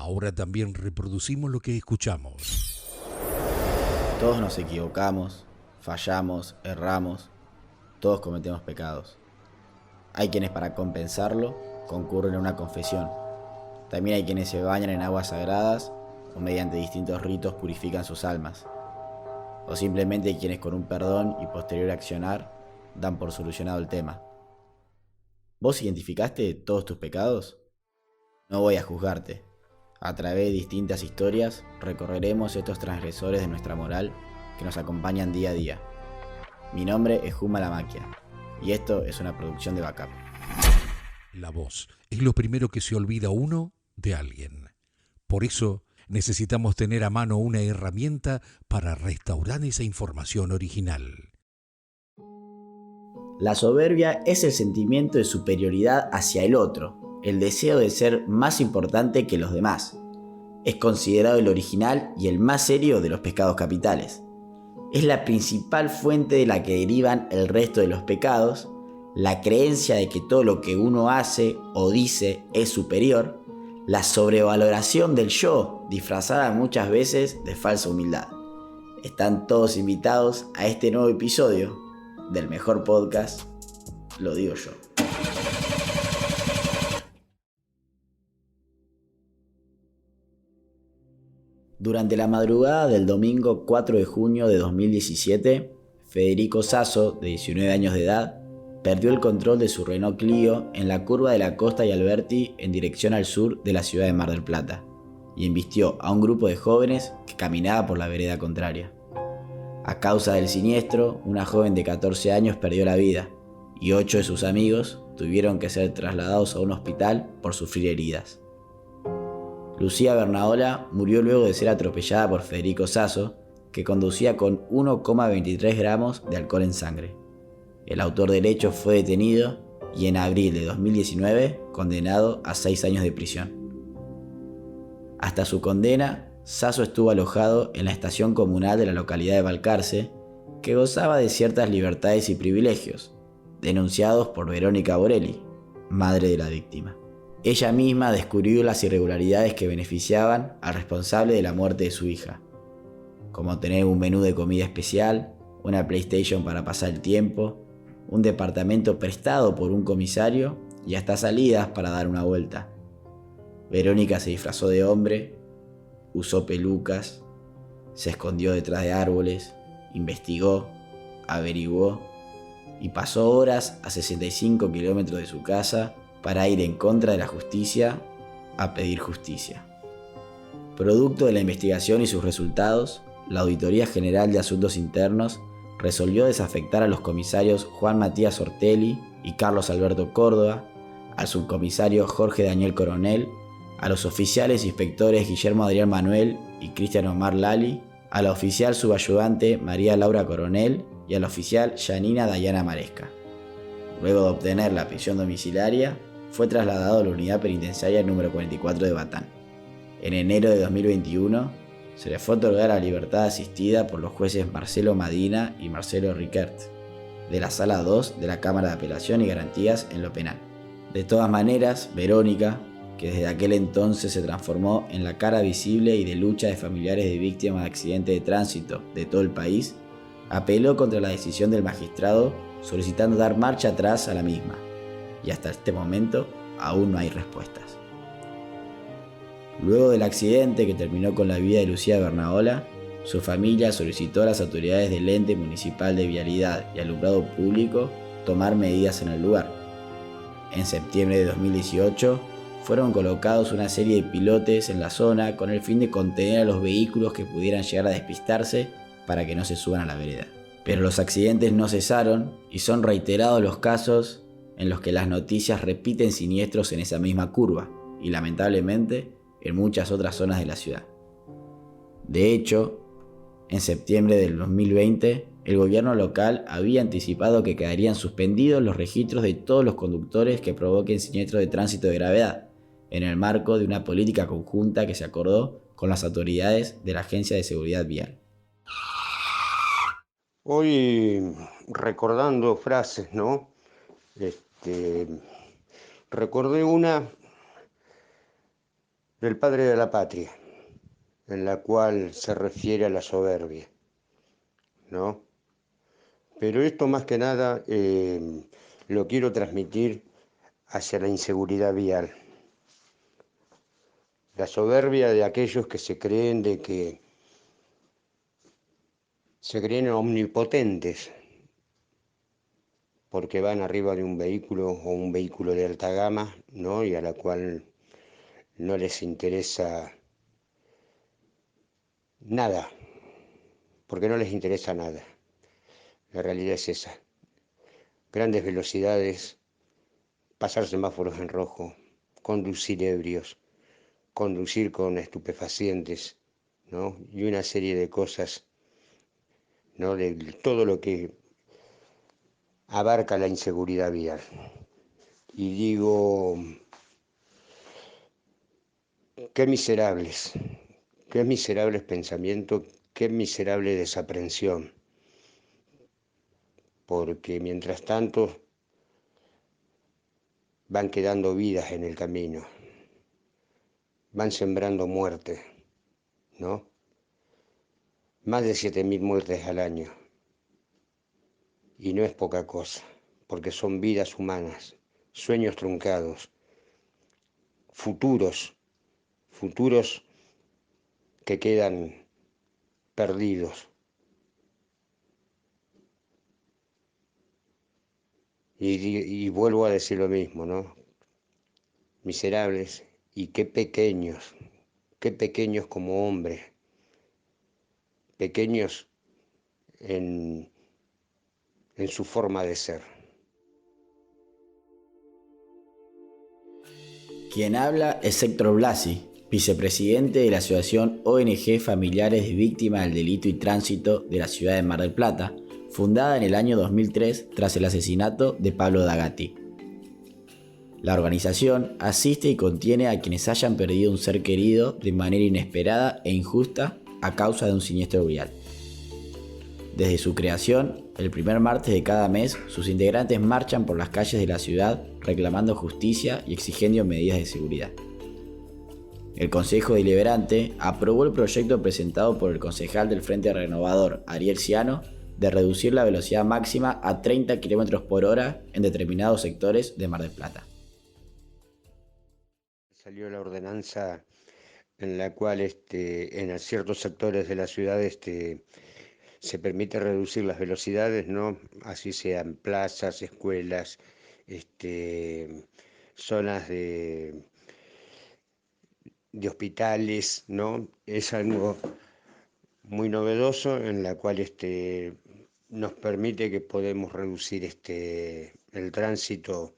Ahora también reproducimos lo que escuchamos. Todos nos equivocamos, fallamos, erramos, todos cometemos pecados. Hay quienes para compensarlo concurren a una confesión. También hay quienes se bañan en aguas sagradas o mediante distintos ritos purifican sus almas. O simplemente hay quienes con un perdón y posterior accionar dan por solucionado el tema. ¿Vos identificaste todos tus pecados? No voy a juzgarte. A través de distintas historias recorreremos estos transgresores de nuestra moral que nos acompañan día a día. Mi nombre es Juma La Maquia y esto es una producción de Backup. La voz es lo primero que se olvida uno de alguien. Por eso necesitamos tener a mano una herramienta para restaurar esa información original. La soberbia es el sentimiento de superioridad hacia el otro, el deseo de ser más importante que los demás. Es considerado el original y el más serio de los pecados capitales. Es la principal fuente de la que derivan el resto de los pecados, la creencia de que todo lo que uno hace o dice es superior, la sobrevaloración del yo, disfrazada muchas veces de falsa humildad. Están todos invitados a este nuevo episodio del mejor podcast, lo digo yo. Durante la madrugada del domingo 4 de junio de 2017, Federico Sasso, de 19 años de edad, perdió el control de su Renault Clio en la curva de la Costa y Alberti en dirección al sur de la ciudad de Mar del Plata y embistió a un grupo de jóvenes que caminaba por la vereda contraria. A causa del siniestro, una joven de 14 años perdió la vida y 8 de sus amigos tuvieron que ser trasladados a un hospital por sufrir heridas. Lucía Bernaola murió luego de ser atropellada por Federico Sasso, que conducía con 1,23 gramos de alcohol en sangre. El autor del hecho fue detenido y en abril de 2019 condenado a 6 años de prisión. Hasta su condena, Sasso estuvo alojado en la estación comunal de la localidad de Balcarce, que gozaba de ciertas libertades y privilegios, denunciados por Verónica Borelli, madre de la víctima. Ella misma descubrió las irregularidades que beneficiaban al responsable de la muerte de su hija, como tener un menú de comida especial, una PlayStation para pasar el tiempo, un departamento prestado por un comisario y hasta salidas para dar una vuelta. Verónica se disfrazó de hombre, usó pelucas, se escondió detrás de árboles, investigó, averiguó y pasó horas a 65 kilómetros de su casa para ir en contra de la justicia a pedir justicia. Producto de la investigación y sus resultados, la Auditoría General de Asuntos Internos resolvió desafectar a los comisarios Juan Matías Ortelli y Carlos Alberto Córdoba, al subcomisario Jorge Daniel Coronel, a los oficiales inspectores Guillermo Adrián Manuel y Cristian Omar Lali, a la oficial subayudante María Laura Coronel y al oficial Yanina Dayana Maresca. Luego de obtener la prisión domiciliaria, fue trasladado a la unidad penitenciaria número 44 de Batán. En enero de 2021, se le fue otorgada la libertad asistida por los jueces Marcelo Madina y Marcelo Riquert, de la Sala 2 de la Cámara de Apelación y Garantías en lo Penal. De todas maneras, Verónica, que desde aquel entonces se transformó en la cara visible y de lucha de familiares de víctimas de accidentes de tránsito de todo el país, apeló contra la decisión del magistrado solicitando dar marcha atrás a la misma, y hasta este momento aún no hay respuestas. Luego del accidente que terminó con la vida de Lucía Bernaola, su familia solicitó a las autoridades del ente municipal de vialidad y alumbrado público tomar medidas en el lugar. En septiembre de 2018 fueron colocados una serie de pilotes en la zona con el fin de contener a los vehículos que pudieran llegar a despistarse para que no se suban a la vereda. Pero los accidentes no cesaron y son reiterados los casos en los que las noticias repiten siniestros en esa misma curva y lamentablemente en muchas otras zonas de la ciudad. De hecho, en septiembre del 2020, el gobierno local había anticipado que quedarían suspendidos los registros de todos los conductores que provoquen siniestros de tránsito de gravedad, en el marco de una política conjunta que se acordó con las autoridades de la Agencia de Seguridad Vial. Hoy recordando frases, ¿no? Recordé una del padre de la patria, en la cual se refiere a la soberbia, ¿no? Pero esto más que nada lo quiero transmitir hacia la inseguridad vial. La soberbia de aquellos que se creen omnipotentes porque van arriba de un vehículo o un vehículo de alta gama, ¿no? Y a la cual no les interesa nada, porque no les interesa nada. La realidad es esa. Grandes velocidades, pasar semáforos en rojo, conducir ebrios, conducir con estupefacientes, ¿no? Y una serie de cosas, ¿no? De todo lo que abarca la inseguridad vial. Y digo, qué miserables pensamientos, qué miserable desaprensión, porque mientras tanto van quedando vidas en el camino, van sembrando muerte, ¿no? Más de 7.000 muertes al año, y no es poca cosa, porque son vidas humanas, sueños truncados, futuros que quedan perdidos. Y vuelvo a decir lo mismo, ¿no? Miserables y qué pequeños como hombres, pequeños en, en su forma de ser. Quien habla es Héctor Blasi, vicepresidente de la Asociación ONG Familiares de Víctimas del Delito y Tránsito de la ciudad de Mar del Plata, fundada en el año 2003 tras el asesinato de Pablo Dagatti. La organización asiste y contiene a quienes hayan perdido un ser querido de manera inesperada e injusta a causa de un siniestro vial. Desde su creación, el primer martes de cada mes, sus integrantes marchan por las calles de la ciudad reclamando justicia y exigiendo medidas de seguridad. El Consejo Deliberante aprobó el proyecto presentado por el concejal del Frente Renovador, Ariel Ciano, de reducir la velocidad máxima a 30 km por hora en determinados sectores de Mar del Plata. Salió la ordenanza en la cual en ciertos sectores de la ciudad se permite reducir las velocidades, ¿no? Así sean plazas, escuelas, zonas de hospitales, ¿no? Es algo muy novedoso en la cual nos permite que podemos reducir el tránsito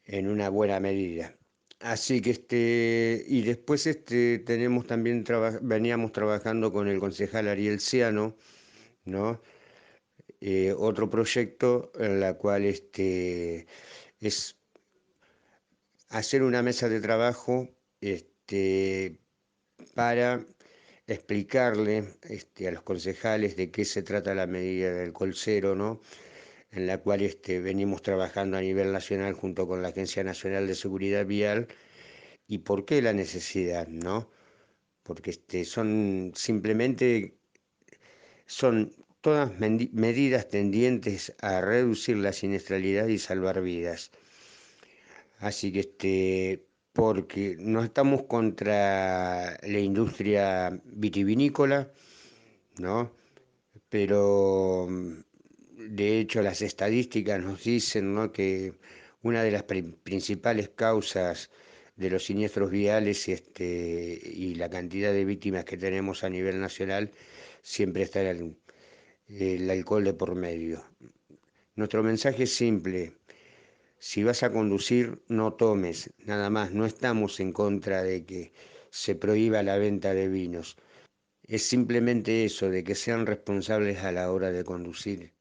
en una buena medida. Así que y después tenemos también veníamos trabajando con el concejal Ariel Ciano, ¿no? Otro proyecto en la cual es hacer una mesa de trabajo para explicarle a los concejales de qué se trata la medida del alcohol cero, ¿no? En la cual venimos trabajando a nivel nacional junto con la Agencia Nacional de Seguridad Vial, y por qué la necesidad, ¿no? Porque son todas medidas tendientes a reducir la siniestralidad y salvar vidas. Así que porque no estamos contra la industria vitivinícola, ¿no? Pero de hecho las estadísticas nos dicen, ¿no?, que una de las principales causas de los siniestros viales y la cantidad de víctimas que tenemos a nivel nacional siempre está el alcohol de por medio. Nuestro mensaje es simple: si vas a conducir, no tomes, nada más. No estamos en contra de que se prohíba la venta de vinos. Es simplemente eso, de que sean responsables a la hora de conducir.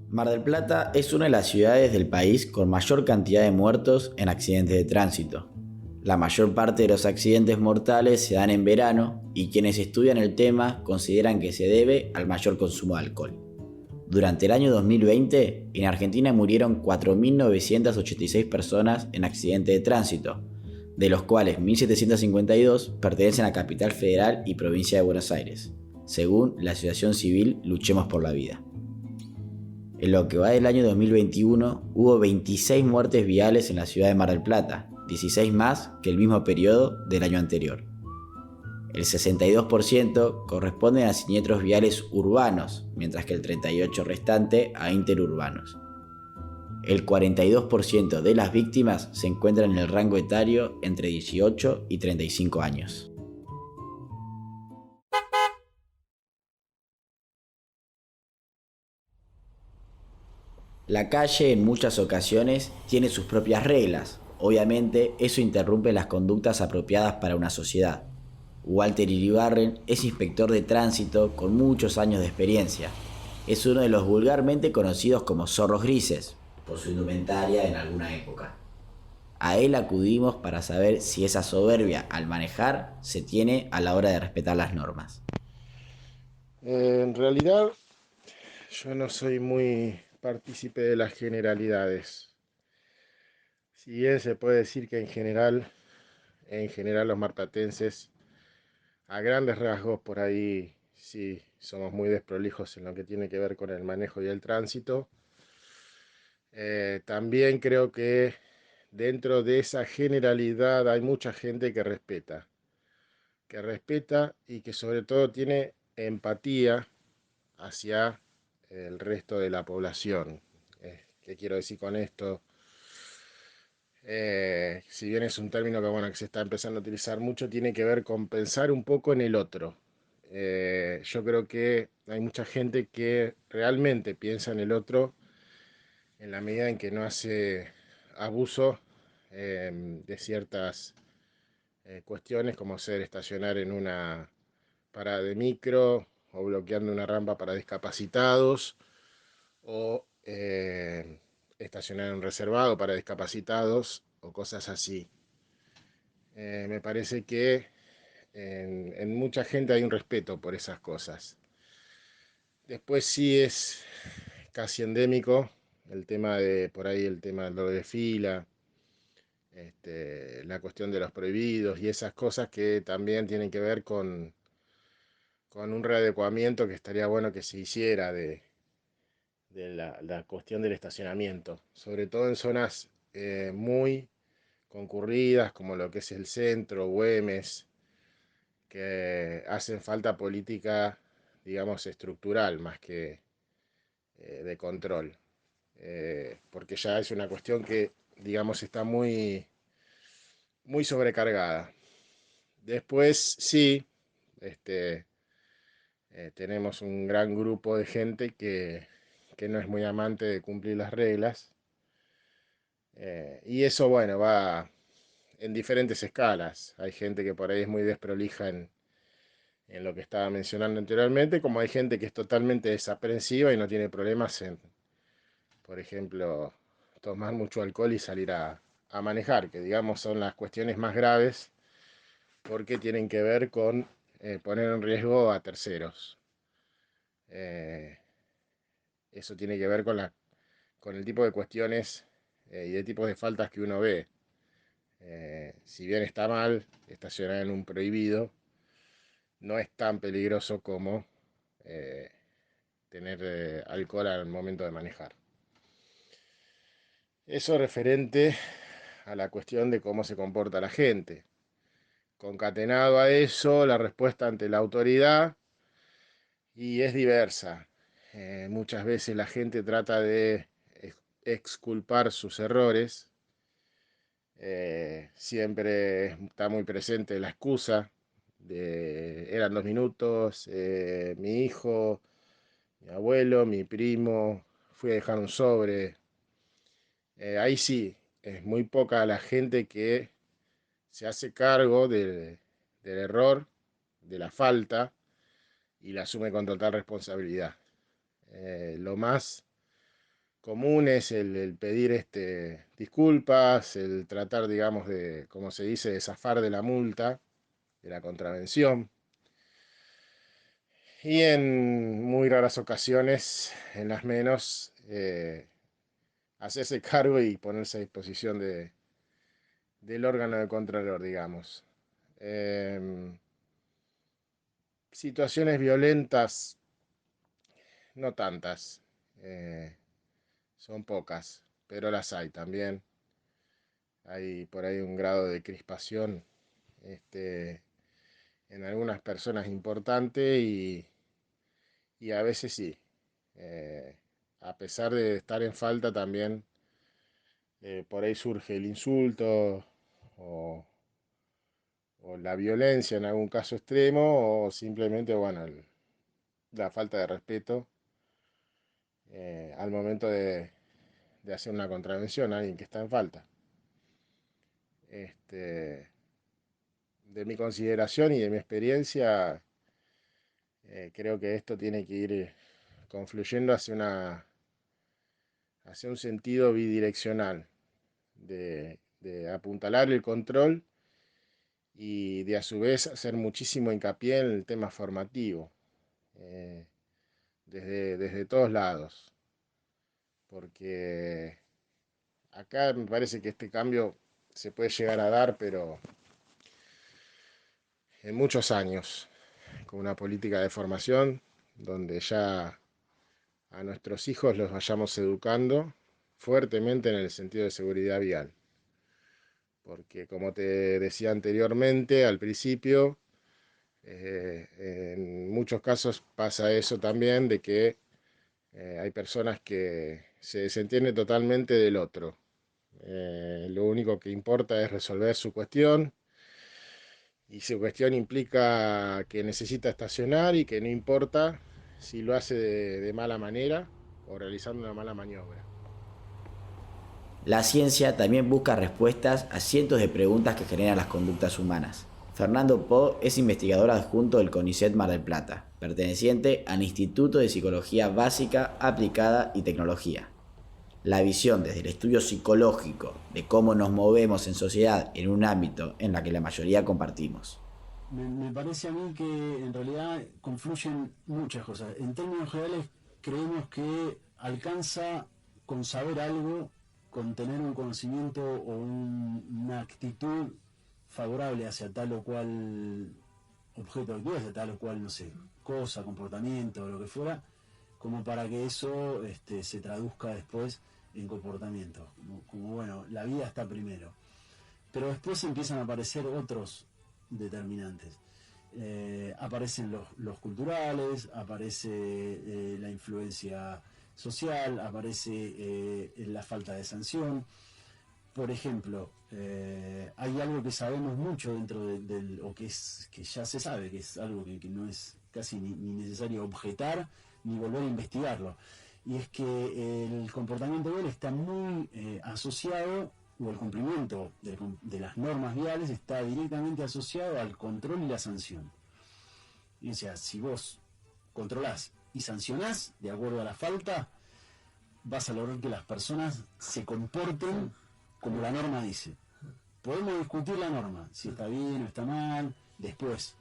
Mar del Plata es una de las ciudades del país con mayor cantidad de muertos en accidentes de tránsito. La mayor parte de los accidentes mortales se dan en verano y quienes estudian el tema consideran que se debe al mayor consumo de alcohol. Durante el año 2020, en Argentina murieron 4.986 personas en accidentes de tránsito, de los cuales 1.752 pertenecen a Capital Federal y Provincia de Buenos Aires, según la Asociación Civil Luchemos por la Vida. En lo que va del año 2021, hubo 26 muertes viales en la ciudad de Mar del Plata, 16 más que el mismo periodo del año anterior. El 62% corresponden a siniestros viales urbanos, mientras que el 38% restante a interurbanos. El 42% de las víctimas se encuentran en el rango etario entre 18 y 35 años. La calle en muchas ocasiones tiene sus propias reglas. Obviamente eso interrumpe las conductas apropiadas para una sociedad. Walter Iribarren es inspector de tránsito con muchos años de experiencia. Es uno de los vulgarmente conocidos como zorros grises, por su indumentaria en alguna época. A él acudimos para saber si esa soberbia al manejar se tiene a la hora de respetar las normas. En realidad, yo no soy muy partícipe de las generalidades. Si bien se puede decir que en general los marplatenses, a grandes rasgos por ahí sí somos muy desprolijos en lo que tiene que ver con el manejo y el tránsito. También creo que dentro de esa generalidad hay mucha gente que respeta y que sobre todo tiene empatía hacia el resto de la población. ¿Qué quiero decir con esto? Si bien es un término que se está empezando a utilizar mucho, tiene que ver con pensar un poco en el otro. Yo creo que hay mucha gente que realmente piensa en el otro en la medida en que no hace abuso de ciertas cuestiones, como ser estacionar en una parada de micro o bloqueando una rampa para discapacitados o estacionar en un reservado para discapacitados o cosas así. Me parece que en mucha gente hay un respeto por esas cosas. Después sí es casi endémico el tema de, por ahí el tema del doble fila, la cuestión de los prohibidos y esas cosas que también tienen que ver con un readecuamiento que estaría bueno que se hiciera de la cuestión del estacionamiento, sobre todo en zonas muy concurridas como lo que es el centro, Güemes, que hacen falta política, digamos, estructural más que de control, porque ya es una cuestión que, digamos, está muy, muy sobrecargada. Después, sí, tenemos un gran grupo de gente que no es muy amante de cumplir las reglas, y eso, bueno, va en diferentes escalas. Hay gente que por ahí es muy desprolija en lo que estaba mencionando anteriormente, como hay gente que es totalmente desaprensiva y no tiene problemas en, por ejemplo, tomar mucho alcohol y salir a manejar, que digamos son las cuestiones más graves porque tienen que ver con poner en riesgo a terceros. Eh, Eso tiene que ver con el tipo de cuestiones y de tipos de faltas que uno ve. Si bien está mal estacionar en un prohibido, no es tan peligroso como eh, tener alcohol al momento de manejar. Eso referente a la cuestión de cómo se comporta la gente. Concatenado a eso, la respuesta ante la autoridad y es diversa. Muchas veces la gente trata de exculpar sus errores. Siempre está muy presente la excusa de eran 2 minutos, mi hijo, mi abuelo, mi primo, fui a dejar un sobre. Ahí sí, es muy poca la gente que se hace cargo del error, de la falta, y la asume con total responsabilidad. Lo más comunes, el pedir disculpas, el tratar, digamos, de, como se dice, de zafar de la multa, de la contravención. Y en muy raras ocasiones, en las menos, hacerse cargo y ponerse a disposición del órgano de contralor, digamos. Situaciones violentas, no tantas, son pocas, pero las hay también. Hay por ahí un grado de crispación en algunas personas importante y a veces sí. Eh, a pesar de estar en falta también, por ahí surge el insulto o, o la violencia en algún caso extremo o simplemente, bueno, la falta de respeto al momento de hacer una contravención a alguien que está en falta. De mi consideración y de mi experiencia, creo que esto tiene que ir confluyendo hacia un sentido bidireccional, de apuntalar el control y de a su vez hacer muchísimo hincapié en el tema formativo, eh, desde todos lados, porque acá me parece que este cambio se puede llegar a dar, pero en muchos años, con una política de formación donde ya a nuestros hijos los vayamos educando fuertemente en el sentido de seguridad vial. Porque como te decía anteriormente, al principio, en muchos casos pasa eso también, de que hay personas que se desentienden totalmente del otro. Lo único que importa es resolver su cuestión, y su cuestión implica que necesita estacionar y que no importa si lo hace de mala manera o realizando una mala maniobra. La ciencia también busca respuestas a cientos de preguntas que generan las conductas humanas. Fernando Po es investigador adjunto del CONICET Mar del Plata, perteneciente al Instituto de Psicología Básica, Aplicada y Tecnología. La visión desde el estudio psicológico de cómo nos movemos en sociedad en un ámbito en la que la mayoría compartimos. Me parece a mí que en realidad confluyen muchas cosas. En términos generales, creemos que alcanza con saber algo, con tener un conocimiento o una actitud favorable hacia tal o cual objeto de actividad, hacia tal o cual, no sé, cosa, comportamiento, lo que fuera, como para que eso se traduzca después en comportamiento. Como bueno, la vida está primero. Pero después empiezan a aparecer otros determinantes. Aparecen los culturales, aparece la influencia social, aparece la falta de sanción. Por ejemplo, hay algo que sabemos mucho dentro o que ya se sabe, que es algo que no es casi ni necesario objetar ni volver a investigarlo. Y es que el comportamiento vial está muy asociado, o el cumplimiento de las normas viales está directamente asociado al control y la sanción. O sea, si vos controlás y sancionás de acuerdo a la falta, vas a lograr que las personas se comporten como la norma dice. Podemos discutir la norma, si está bien o está mal, después.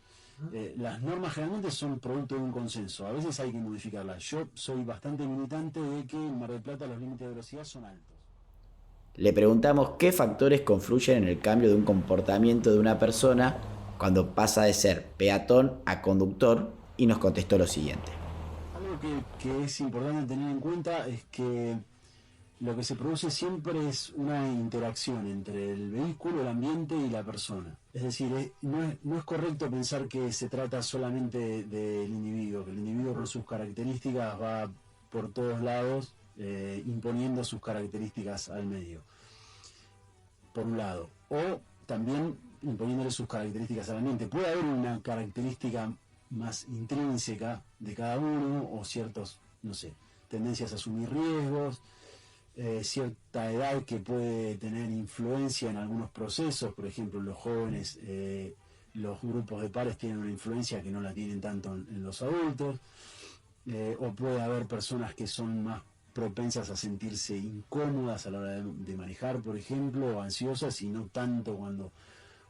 Las normas generalmente son producto de un consenso, a veces hay que modificarlas. Yo soy bastante militante de que en Mar del Plata los límites de velocidad son altos. Le preguntamos qué factores confluyen en el cambio de un comportamiento de una persona cuando pasa de ser peatón a conductor y nos contestó lo siguiente. Algo que es importante tener en cuenta es que lo que se produce siempre es una interacción entre el vehículo, el ambiente y la persona. Es decir, no es correcto pensar que se trata solamente del individuo, que el individuo por sus características va por todos lados imponiendo sus características al medio, por un lado. O también imponiéndole sus características al ambiente. Puede haber una característica más intrínseca de cada uno o ciertos, no sé, tendencias a asumir riesgos, cierta edad que puede tener influencia en algunos procesos, por ejemplo, los jóvenes, los grupos de pares tienen una influencia que no la tienen tanto en los adultos, o puede haber personas que son más propensas a sentirse incómodas a la hora de manejar, por ejemplo, o ansiosas, y no tanto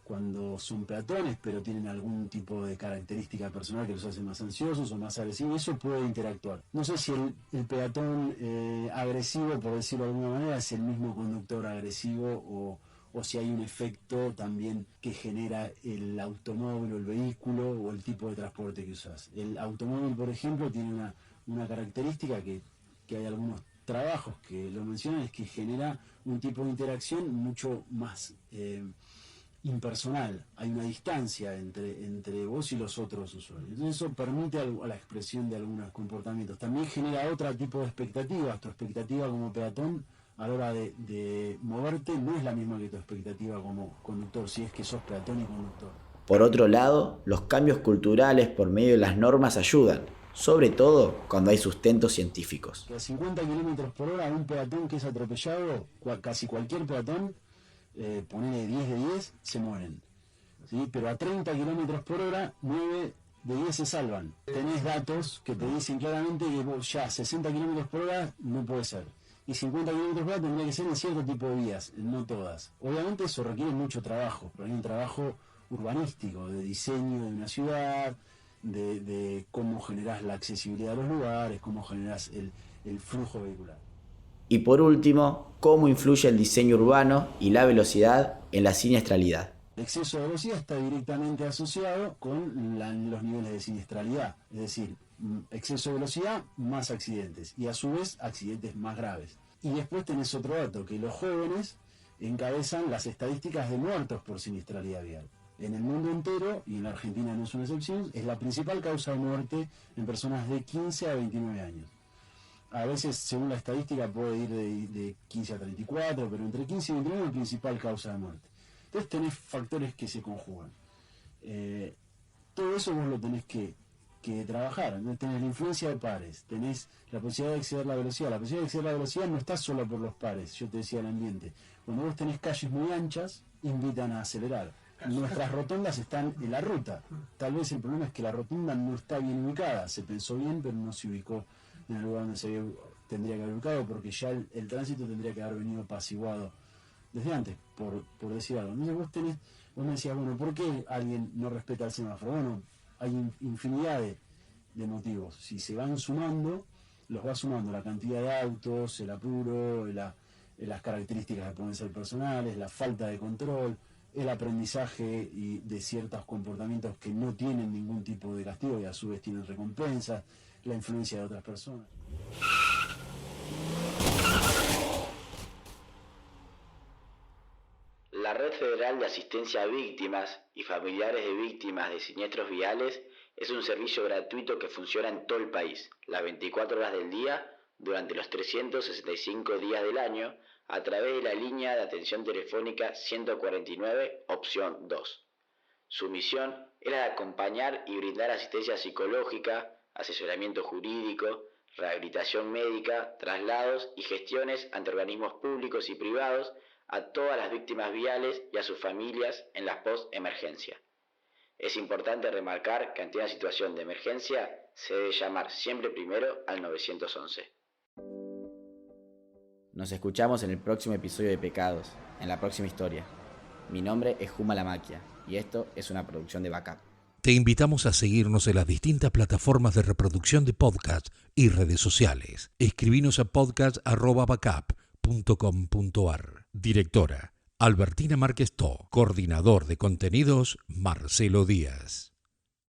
cuando son peatones, pero tienen algún tipo de característica personal que los hace más ansiosos o más agresivos. Eso puede interactuar. No sé si el peatón agresivo, por decirlo de alguna manera, es el mismo conductor agresivo o si hay un efecto también que genera el automóvil o el vehículo o el tipo de transporte que usas. El automóvil, por ejemplo, tiene una característica que hay algunos trabajos que lo mencionan, es que genera un tipo de interacción mucho más impersonal. Hay una distancia entre vos y los otros usuarios. Entonces eso permite la expresión de algunos comportamientos. También genera otro tipo de expectativas. Tu expectativa como peatón a la hora de moverte no es la misma que tu expectativa como conductor, si es que sos peatón y conductor. Por otro lado, los cambios culturales por medio de las normas ayudan, sobre todo cuando hay sustentos científicos. A 50 km por hora un peatón que es atropellado, casi cualquier peatón, ponele 10 de 10, se mueren. ¿Sí? Pero a 30 km por hora, 9 de 10 se salvan. Tenés datos que te dicen claramente que vos ya 60 km por hora no puede ser. Y 50 km por hora tendría que ser en cierto tipo de vías, no todas. Obviamente eso requiere mucho trabajo, pero hay un trabajo urbanístico, de diseño de una ciudad, de cómo generás la accesibilidad a los lugares, cómo generás el flujo vehicular. Y por último, cómo influye el diseño urbano y la velocidad en la siniestralidad. El exceso de velocidad está directamente asociado con los niveles de siniestralidad, es decir, exceso de velocidad más accidentes y a su vez accidentes más graves. Y después tenés otro dato, que los jóvenes encabezan las estadísticas de muertos por siniestralidad vial. En el mundo entero, y en la Argentina no es una excepción, es la principal causa de muerte en personas de 15 a 29 años. A veces, según la estadística, puede ir de 15 a 34, pero entre 15 y 29 es la principal causa de muerte. Entonces tenés factores que se conjugan. Todo eso vos lo tenés que trabajar. Entonces tenés la influencia de pares, tenés la posibilidad de exceder la velocidad. La posibilidad de exceder la velocidad no está solo por los pares, yo te decía el ambiente. Cuando vos tenés calles muy anchas, invitan a acelerar. Nuestras rotondas están en la ruta. Tal vez el problema es que la rotonda no está bien ubicada. Se pensó bien, pero no se ubicó en el lugar donde tendría que haber ubicado, porque ya el tránsito tendría que haber venido apaciguado desde antes, por decir algo. Entonces vos me decías, bueno, ¿por qué alguien no respeta el semáforo? Bueno, hay infinidad de motivos. Si se van sumando, los va sumando la cantidad de autos, el apuro, las características que pueden ser personales, la falta de control, el aprendizaje de ciertos comportamientos que no tienen ningún tipo de castigo y a su vez tienen recompensas, la influencia de otras personas. La Red Federal de Asistencia a Víctimas y Familiares de Víctimas de Siniestros Viales es un servicio gratuito que funciona en todo el país, las 24 horas del día, durante los 365 días del año, a través de la línea de atención telefónica 149, opción 2. Su misión era de acompañar y brindar asistencia psicológica, asesoramiento jurídico, rehabilitación médica, traslados y gestiones ante organismos públicos y privados a todas las víctimas viales y a sus familias en la post-emergencia. Es importante remarcar que ante una situación de emergencia se debe llamar siempre primero al 911. Nos escuchamos en el próximo episodio de Pecados, en la próxima historia. Mi nombre es Juma La Maquia y esto es una producción de Backup. Te invitamos a seguirnos en las distintas plataformas de reproducción de podcast y redes sociales. Escribinos a podcast@backup.com.ar. Directora Albertina Márquez To. Coordinador de contenidos Marcelo Díaz.